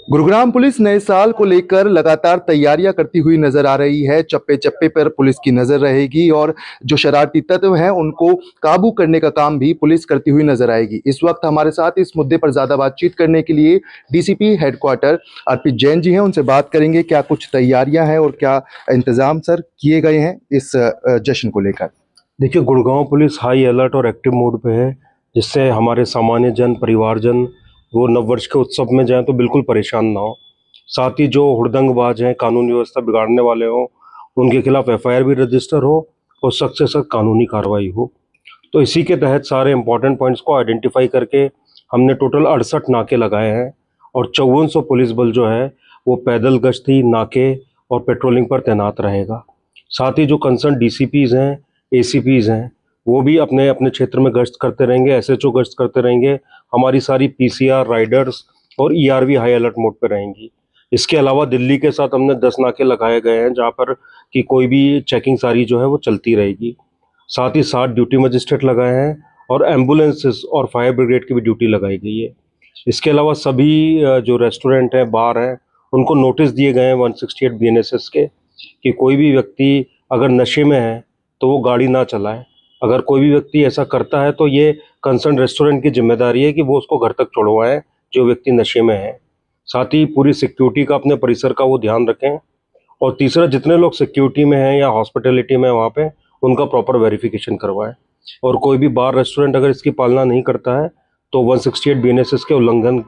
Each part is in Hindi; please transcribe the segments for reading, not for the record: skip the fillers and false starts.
गुरुग्राम पुलिस नए साल को लेकर लगातार तैयारियां करती हुई नजर आ रही है। चप्पे चप्पे पर पुलिस की नजर रहेगी और जो शरारती तत्व हैं उनको काबू करने का काम भी पुलिस करती हुई नजर आएगी। इस वक्त हमारे साथ इस मुद्दे पर ज्यादा बातचीत करने के लिए डीसीपी हेडक्वार्टर अर्पित जैन जी हैं। उनसे बात करेंगे क्या कुछ तैयारियां हैं और क्या इंतजाम सर किए गए हैं इस जश्न को लेकर। देखिए, गुड़गांव पुलिस हाई अलर्ट और एक्टिव मोड पे है, जिससे हमारे सामान्य जन, परिवारजन वो नववर्ष के उत्सव में जाएं तो बिल्कुल परेशान ना हो। साथ ही जो हुड़दंगबाज हैं, कानून व्यवस्था बिगाड़ने वाले हों, उनके खिलाफ एफआईआर भी रजिस्टर हो और सख्त से सख्त कानूनी कार्रवाई हो। तो इसी के तहत सारे इंपॉर्टेंट पॉइंट्स को आइडेंटिफाई करके हमने टोटल 68 नाके लगाए हैं और 5400 पुलिस बल जो है वो पैदल गश्ती, नाके और पेट्रोलिंग पर तैनात रहेगा। साथ ही जो कंसर्न डीसीपीज हैं, एसीपीज हैं, वो भी अपने अपने क्षेत्र में गश्त करते रहेंगे, एसएचओ गश्त करते रहेंगे। हमारी सारी पीसीआर, राइडर्स और ईआरवी हाई अलर्ट मोड पे रहेंगी। इसके अलावा दिल्ली के साथ हमने 10 नाके लगाए गए हैं, जहाँ पर कि कोई भी चेकिंग सारी जो है वो चलती रहेगी। साथ ही 60 ड्यूटी मजिस्ट्रेट लगाए हैं और एम्बुलेंसेस और फायर ब्रिगेड की भी ड्यूटी लगाई गई है। इसके अलावा सभी जो रेस्टोरेंट हैं, बार हैं, उनको नोटिस दिए गए हैं 168 बीएनएसएस के कि कोई भी व्यक्ति अगर नशे में है तो वो गाड़ी ना चलाए। अगर कोई भी व्यक्ति ऐसा करता है तो ये कंसर्न रेस्टोरेंट की जिम्मेदारी है कि वो उसको घर तक छोड़वाएं जो व्यक्ति नशे में है। साथ ही पूरी सिक्योरिटी का, अपने परिसर का वो ध्यान रखें। और तीसरा, जितने लोग सिक्योरिटी में हैं या हॉस्पिटलिटी में वहाँ पे, उनका प्रॉपर वेरिफिकेशन करवाएं। और कोई भी बार, रेस्टोरेंट अगर इसकी पालना नहीं करता है तो 168 बीएनएसएस के उल्लंघन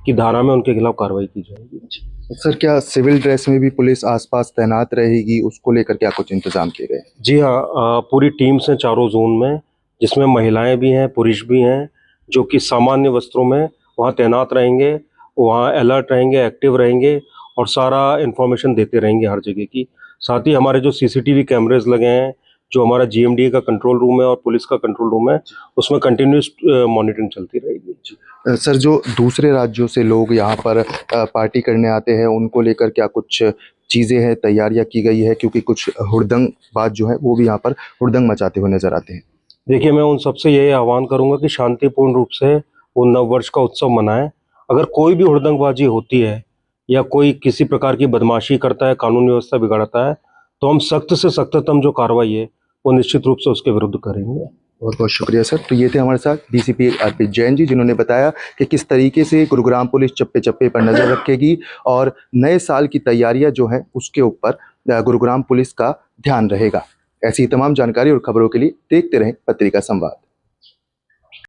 की धारा में उनके खिलाफ कार्रवाई की जाएगी। सर क्या सिविल ड्रेस में भी पुलिस आसपास तैनात रहेगी, उसको लेकर क्या कुछ इंतजाम किए गए? जी हाँ, पूरी टीम्स हैं चारों जोन में, जिसमें महिलाएं भी हैं, पुरुष भी हैं, जो कि सामान्य वस्त्रों में वहाँ तैनात रहेंगे, वहाँ अलर्ट रहेंगे, एक्टिव रहेंगे और सारा इन्फॉर्मेशन देते रहेंगे हर जगह की। साथ ही हमारे जो सीसीटीवी कैमरेज लगे हैं, जो हमारा जीएमडी का कंट्रोल रूम है और पुलिस का कंट्रोल रूम है, उसमें कंटिन्यूस मॉनिटरिंग चलती रहेगी। सर जो दूसरे राज्यों से लोग यहाँ पर पार्टी करने आते हैं, उनको लेकर क्या कुछ चीज़ें हैं, तैयारियां की गई है? क्योंकि कुछ हुड़दंगबाज जो है वो भी यहाँ पर हुड़दंग मचाते हुए नजर आते हैं। देखिए, मैं उन सबसे यही आह्वान करूंगा कि शांतिपूर्ण रूप से वो नववर्ष का उत्सव मनाएं। अगर कोई भी हुड़दंगबाजी होती है या कोई किसी प्रकार की बदमाशी करता है, कानून व्यवस्था बिगाड़ता है, तो हम सख्त से सख्ततम जो कार्रवाई है वो निश्चित रूप से उसके विरुद्ध करेंगे। बहुत बहुत शुक्रिया सर। तो ये थे हमारे साथ डीसीपी अर्पित जैन जी, जिन्होंने बताया कि किस तरीके से गुरुग्राम पुलिस चप्पे चप्पे पर नजर रखेगी और नए साल की तैयारियां जो हैं उसके ऊपर गुरुग्राम पुलिस का ध्यान रहेगा। ऐसी तमाम जानकारी और खबरों के लिए देखते रहें पत्रिका संवाद।